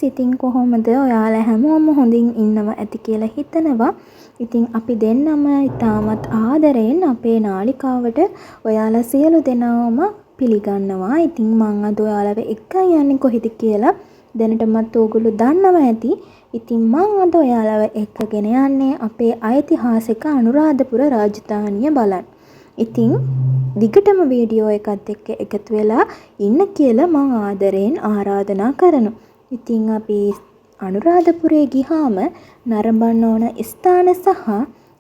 ඉතින් කොහොමද ඔයාලා හැමෝම හොඳින් ඉන්නවා ඇති කියලා හිතනවා. ඉතින් අපි දෙන්නම ඉතාමත් ආදරයෙන් අපේ නාලිකාවට ඔයාලා සියලු දෙනාම පිළිගන්නවා. ඉතින් මං අද ඔයාලව එක්කන් යන්නේ කොහෙද කියලා දැනටමත් ඕගොල්ලෝ දන්නවා ඇති. ඉතින් මං අද ඔයාලව එක්කගෙන යන්නේ අපේ ඓතිහාසික අනුරාධපුර රාජධානිය බලන්න. ඉතින් දිගටම වීඩියෝ එකත් එක්ක එකතු වෙලා ඉන්න කියලා මං ආදරයෙන් ආරාධනා කරනවා. ඉතින් අපි අනුරාධපුරේ ගිහාම නරඹන්න ඕන ස්ථාන සහ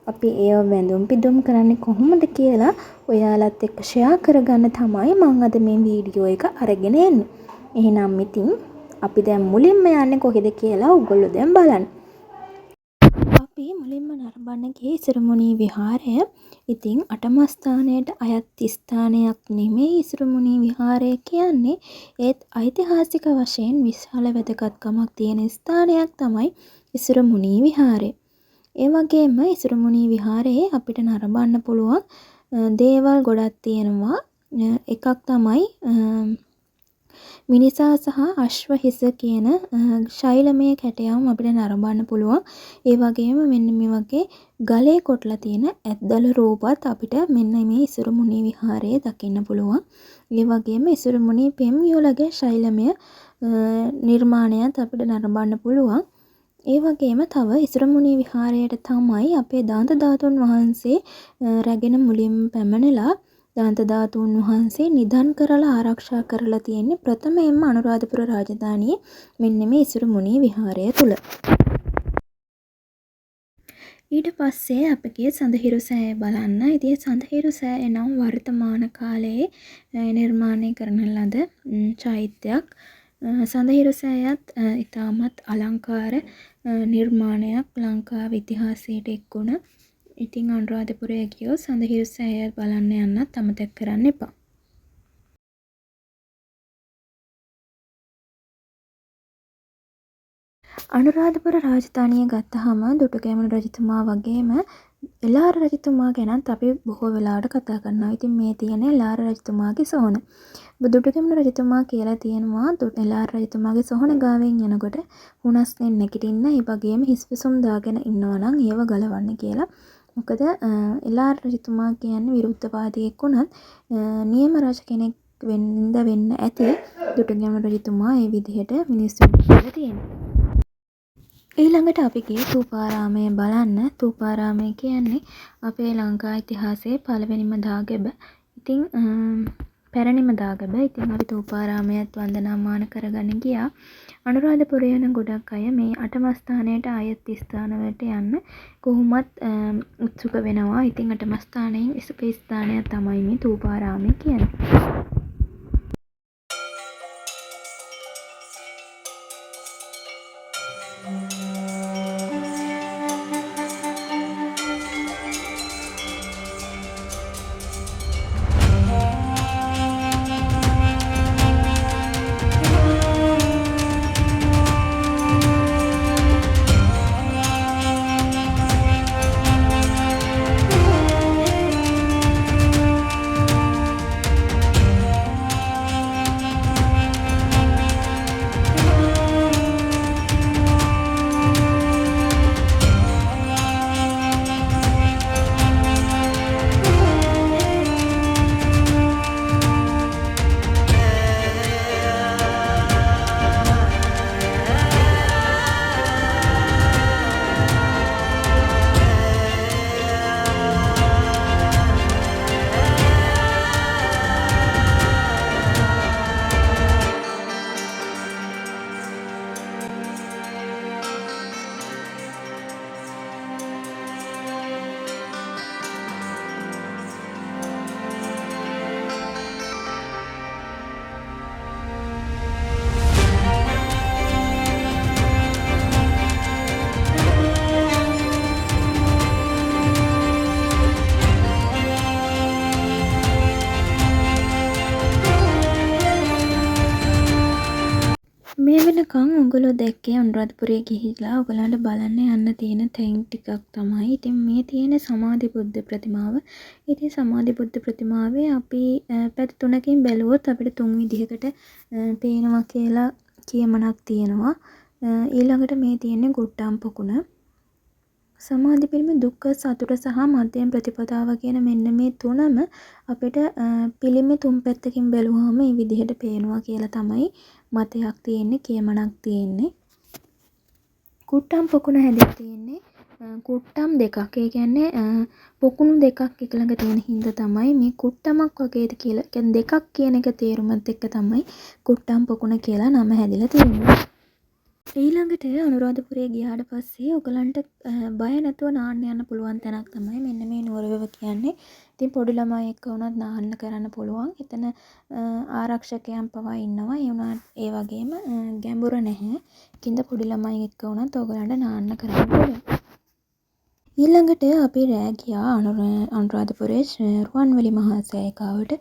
අපි ඒව වැඳුම් පිදුම් කරන්නේ කොහොමද කියලා ඔයාලත් එක්ක ෂෙයා කරගන්න තමයි මං අද මේ වීඩියෝ එක අරගෙන එන්නේ. එහෙනම් ඉතින් අපි දැන් මුලින්ම යන්නේ කොහෙද කියලා ඔයගොල්ලෝ දැන් බලන්න. අපි මුලින්ම නරඹන්න ගියේ ඉසුරුමුණී විහාරය. ඉතින් අටම ස්ථානයට අයත් ස්ථානයක් නෙමෙයි ඉසුරුමුණී විහාරය කියන්නේ. ඒත් ඓතිහාසික වශයෙන් විශාල වැදගත්කමක් තියෙන ස්ථානයක් තමයි ඉසුරුමුණී විහාරය. ඒ වගේම ඉසුරුමුණී විහාරයේ අපිට නරඹන්න පුළුවන් දේවල් ගොඩක් තියෙනවා. එකක් තමයි මිනිසා සහ අශ්ව හිස කියන ශෛලමය කැටයම් අපිට නරඹන්න පුළුවන්. ඒ වගේම මෙන්න මේ වගේ ගලේ කොටලා තියෙන ඇත්දල රූපත් අපිට මෙන්න මේ ඉසුරුමුණී විහාරයේ දකින්න පුළුවන්. ඒ වගේම ඉසුරුමුණී පෙම් යුවළගේ ශෛලමය නිර්මාණයත් අපිට නරඹන්න පුළුවන්. ඒ වගේම තව ඉසුරුමුණී විහාරයට තමයි අපේ දාන්ත ධාතුන් වහන්සේ රැගෙන මුලින්ම පැමිණලා දාන්ත ධාතුන් වහන්සේ නිධන් කරලා ආරක්ෂා කරලා තියෙන්නේ ප්‍රථමයෙන්ම අනුරාධපුර රාජධානියේ මෙන්න මේ ඉසුරුමුණී විහාරය තුල. ඊට පස්සේ අපි ගියේ සඳහිරු සෑය බලන්න. ඉතින් සඳහිරු සෑය නම් වර්තමාන කාලයේ නිර්මාණය කරන ලද චෛත්‍යයක්. සඳහිරු සෑයත් ඉතාමත් අලංකාර නිර්මාණයක් ලංකාවේ ඉතිහාසයට එක්වුණ. ඉතින් අනුරාධපුරයේ ගියෝ සඳහිරු සෑය බලන්න යන්නත් අමතක කරන්න එපා. අනුරාධපුර රාජධානිය ගත්තහම දුටුගැමුණු රජතුමා වගේම එළාර රජතුමා ගැනත් අපි බොහෝ වෙලාවට කතා කරනවා. ඉතින් මේ තියෙන එළාර රජතුමාගේ සොහොන. දුටුගැමුණු රජතුමා කියලා තියෙනවා එළාර රජතුමාගේ සොහොන ගාවෙන් යනකොට හුනස්නෙන් නැගිටින්න, ඒ වගේම හිස්පිසුම් දාගෙන ඉන්නවා නම් ඒව ගලවන්න කියලා. මොකද එළාර රජතුමා කියන්නේ විරුද්ධවාදියෙක් වුණත් නියම රජ කෙනෙක් වෙන්න ඇති දුටුගැමුණු රජතුමා ඒ විදිහට මිනිස්සුන්ට කියලා තියෙනවා. ඊළඟට අපි ගියේ ථූපාරාමය බලන්න. ථූපාරාමය කියන්නේ අපේ ලංකා ඉතිහාසයේ පළවෙනිම දාගැබ. ඉතින් පැරණිම දාගැබ. ඉතින් අපි ථූපාරාමයත් වන්දනාමාන කරගෙන ගියා. අනුරාධපුරේ යන ගොඩක් අය මේ අටම ස්ථානයට අයත් ස්ථානවලට යන්න කොහොමත් උත්සුක වෙනවා. ඉතින් අටම ස්ථානයෙන් එක ස්ථානයක් තමයි මේ ථූපාරාමය කියන්නේ. මේ වෙනකන් ඔයගොල්ලෝ දැක්කේ අනුරාධපුරේ ගිහිල්ලා ඔයගලන්ට බලන්න යන්න තියෙන තැන් ටිකක් තමයි. ඉතින් මේ තියෙන සමාධි බුද්ධ ප්‍රතිමාව. ඉතින් සමාධි බුද්ධ ප්‍රතිමාවේ අපි පැති තුනකින් බැලුවොත් අපිට තුන් විදිහකට පේනවා කියලා කියමනක් තියෙනවා. ඊළඟට මේ තියෙන්නේ ගුට්ටම් පොකුණ. සමාධි පිළිම දුක්ඛ සතුට සහ මධ්‍යම ප්‍රතිපදාව කියන මෙන්න මේ තුනම අපිට පිළිමේ තුන් පැත්තකින් බැලුවාම මේ විදිහට පේනවා කියලා තමයි මතයක් තියෙන්නේ, කියමනක් තියෙන්නේ. කුට්ටම් පොකුණ හැදිලා තියෙන්නේ කුට්ටම් දෙකක්. ඒ කියන්නේ පොකුණු දෙකක් එක ළඟ තියෙන හින්දා තමයි මේ කුට්ටමක් වගේද කියලා. කියන්නේ දෙකක් කියන එක තේරුමත් එක්ක තමයි කුට්ටම් පොකුණ කියලා නම හැදිලා තියෙන්නේ. ඊළඟට අනුරාධපුරේ ගියාට පස්සේ ඔයගලන්ට බය නැතුව නාන්න යන්න පුළුවන් තැනක් තමයි මෙන්න මේ නුවරවැව කියන්නේ. ඉතින් පොඩි ළමයි එක්ක වුණත් නාන්න කරන්න පුළුවන්. එතන ආරක්ෂකයන් පවා ඉන්නවා. ඒ වගේම ගැඹුර නැහැ. කිඳ පොඩි ළමයි එක්ක වුණත් ඔයගලන්ට නාන්න කරන්න පුළුවන්. ඊළඟට අපි රෑ ගියා අනුරාධපුරේ රුවන්වැලි මහා සෑයකාවට.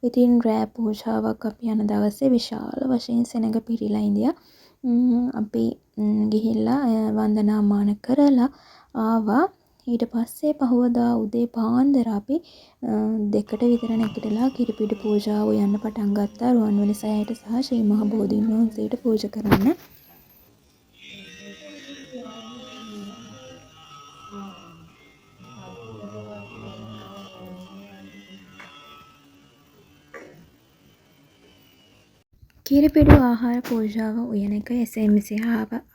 ඉතින් රෑ පූජාවක් අපි යන දවසේ විශාල වශයෙන් සෙනඟ පිරීලා ඉඳියා. අපි ගිහිල්ලා වන්දනාමාන කරලා ආවා. ඊට පස්සේ පහුවදා උදේ පාන්දර අපි 2ට විතර නැගිටලා කිරිපිඩි පූජාව යන්න පටන් ගත්තා රුවන්වැලි සෑයට සහ ශ්‍රී මහා බෝධීන් වහන්සේට පූජා කරන්න. කිරිපිඩු ආහාර පූජාව උයන එක එසේ මෙසේ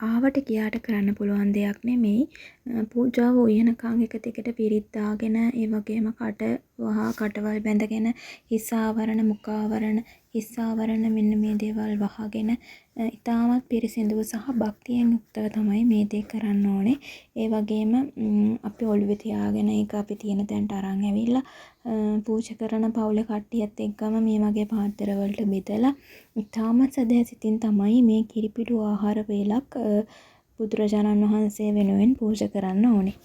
ආවට ගියාට කරන්න පුළුවන් දෙයක් නෙමෙයි. පූජාව උයනකම් එක දිගට පිරිත් දාගෙන ඒ වගේම කට වහා කටවල් බැඳගෙන හිස් ආවරණ මුඛ ආවරණ හිස් ආවරණ මෙන්න මේ දේවල් වහගෙන ඉතාමත් පිරිසිදුව සහ භක්තියෙන් යුක්තව තමයි මේ දේ කරන්න ඕනේ. ඒ වගේම අපි ඔළුවේ තියාගෙන ඒක අපි තියෙන තැනට අරන් ඇවිල්ලා පූජා කරන පවුලේ කට්ටියත් එක්කම මේ වගේ පාත්‍ර වලට බෙදලා ඉතාමත් සදහැසිතින් තමයි මේ කිරිපිඩු ආහාර වේලක් බුදුරජාණන් වහන්සේ වෙනුවෙන් පූජා කරන්න ඕනේ.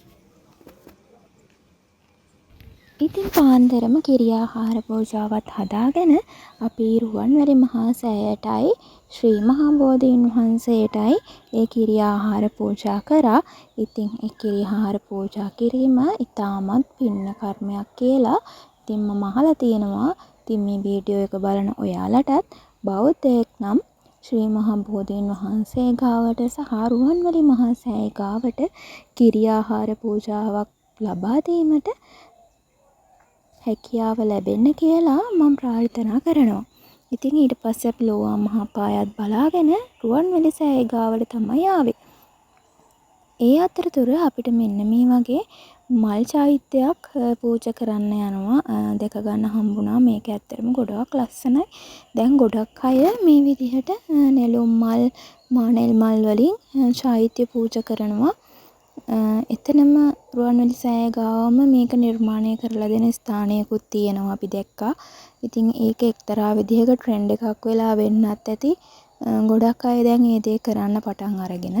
ඉතින් පාන්දරම කිරි ආහාර පූජාවත් හදාගෙන අපි රුවන්වැලි මහා සෑයටයි ශ්‍රී මහා බෝධීන් වහන්සේටයි ඒ කිරි ආහාර පූජා කරා. ඉතින් ඒ කිරි ආහාර පූජා කිරීම ඉතාමත් පින්න කර්මයක් කියලා ඉතින් මම අහලා තියෙනවා. ඉතින් මේ වීඩියෝ එක බලන ඔයාලටත් බෞද්ධයෙක් නම් ශ්‍රී මහා බෝධීන් වහන්සේ ගාවට සහ රුවන්වැලි මහා සෑය ගාවට කිරි ආහාර පූජාවක් ලබා දීමට හැකියාව ලැබෙන්න කියලා මම ප්‍රාර්ථනා කරනවා. ඉතින් ඊට පස්සේ අපි ලෝවා මහා පායත් බලාගෙන රුවන්වැලි සෑය ගාවට තමයි ආවේ. ඒ අතරතුර අපිට මෙන්න මේ වගේ මල් චෛත්‍යයක් පූජා කරන්න යනවා දැක ගන්න හම්බුණා. මේක ඇත්තටම ගොඩක් ලස්සනයි. දැන් ගොඩක් අය මේ විදිහට නෙළුම් මල් මානෙල් මල් වලින් චෛත්‍ය පූජා කරනවා. එතනම රුවන්වැලි සෑය ගාවම මේක නිර්මාණය කරලා දෙන ස්ථානයකුත් තියෙනවා අපි දැක්කා. ඉතින් ඒක එක්තරා විදිහක ට්‍රෙන්ඩ් එකක් වෙලා වෙන්නත් ඇති. ගොඩක් අය දැන් මේ දේ කරන්න පටන් අරගෙන.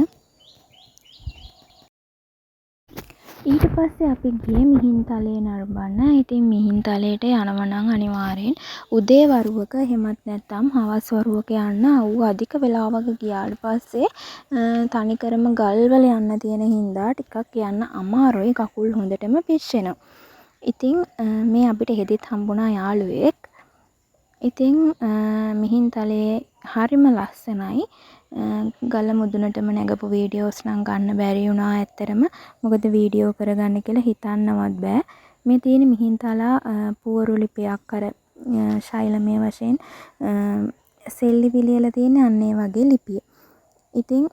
ඊට පස්සේ අපි ගියේ මිහින්තලේ නරඹන්න. ඉතින් මිහින්තලේට යනවා නම් අනිවාර්යෙන් උදේ වරුවක එහෙමත් නැත්නම් හවස් වරුවක යන්න. අවු අධික වෙලාවක ගියාට පස්සේ තනිකරම ගල් වල යන්න තියෙන හින්දා ටිකක් යන්න අමාරුයි. කකුල් හොඳටම පිච්චෙනවා. ඉතින් මේ අපිට හෙදිත් හම්බුණා යාළුවෙක්. ඉතින් මිහින්තලේ හරිම ලස්සනයි. ගල මුදුනටම නැගපු වීඩියෝස් නම් ගන්න බැරි වුණා ඇත්තරම. මොකද වීඩියෝ කරගන්න කියලා හිතන්නවත් බෑ. මේ තියෙන මිහින්තලා පුවරු ලිපියක් අර ශෛලමය වශයෙන් සෙල්ලි විලියලා තියෙන අන්න ඒ වගේ ලිපිය. ඉතින්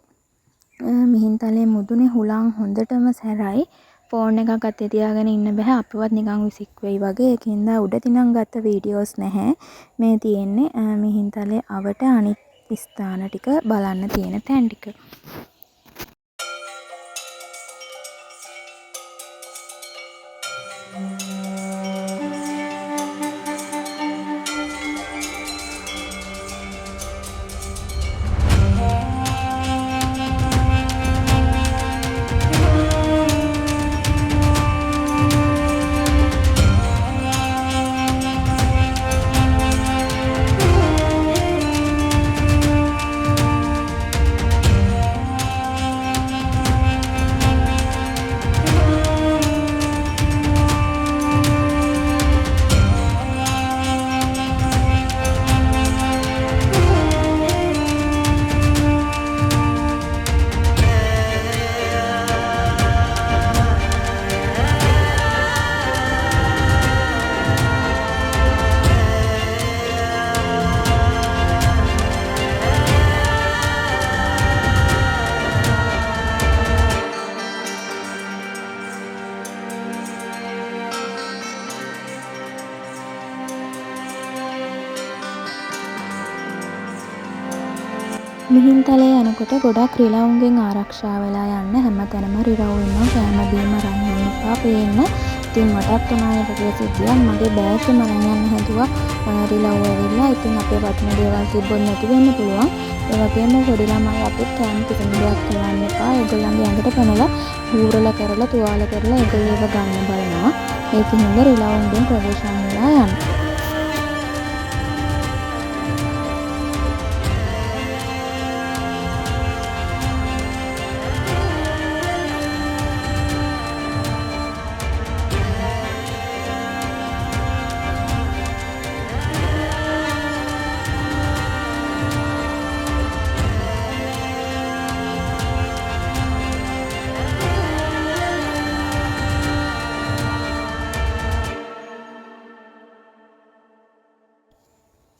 මිහින්තලේ මුදුනේ හුලං හොඳටම සැරයි. ෆෝන් එකක් අතේ තියාගෙන ඉන්න බෑ. අපිවත් නිකන් විසික් වෙයි වගේ. ඒකින්ද උඩ තිනම් ගත්ත වීඩියෝස් නැහැ. මේ තියෙන්නේ මිහින්තලේ අවට අනිත් ස්ථාන ටික බලන්න තියෙන තැන් ටික. මිහින්තලේ යනකොට ගොඩක් රිලවුන්ගෙන් ආරක්ෂා වෙලා යන්න හැමතැනම රිරව් ඉන්නවා. කෑම බීම අරන් යන්න එපා පේන්න. ඉතින් මටත් උනා ඒ වගේ සිද්ධියක්. මගේ බෑග් එක අරන් යන්න හැදුවා. රිලව් ඇවිල්ලා. ඉතින් අපේ වටින දේවල් තිබ්බොත් නැති වෙන්න පුළුවන්. ඒ වගේම පොඩි ළමයි අපිට කෑම කිසිම දෙයක් කරන්න එපා. ඒගොල්ලන්ගේ ඇඟට පැනලා බූරලා කරලා තුවාල කරලා ඒගොල්ලෝ ඒව ගන්න බලනවා. ඒකින්ද රිලවුන්ගෙන් ප්‍රවේශම් වෙලා යන්න.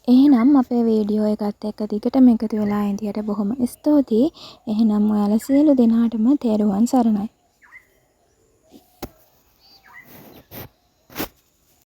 එහෙනම් අපේ වීඩියෝ එකත් එක්ක දිගටම එකතු වෙලා ඉඳියට බොහොම ස්තුතියි. එහෙනම් ඔයාලා සියලු දෙනාටම තෙරුවන් සරණයි.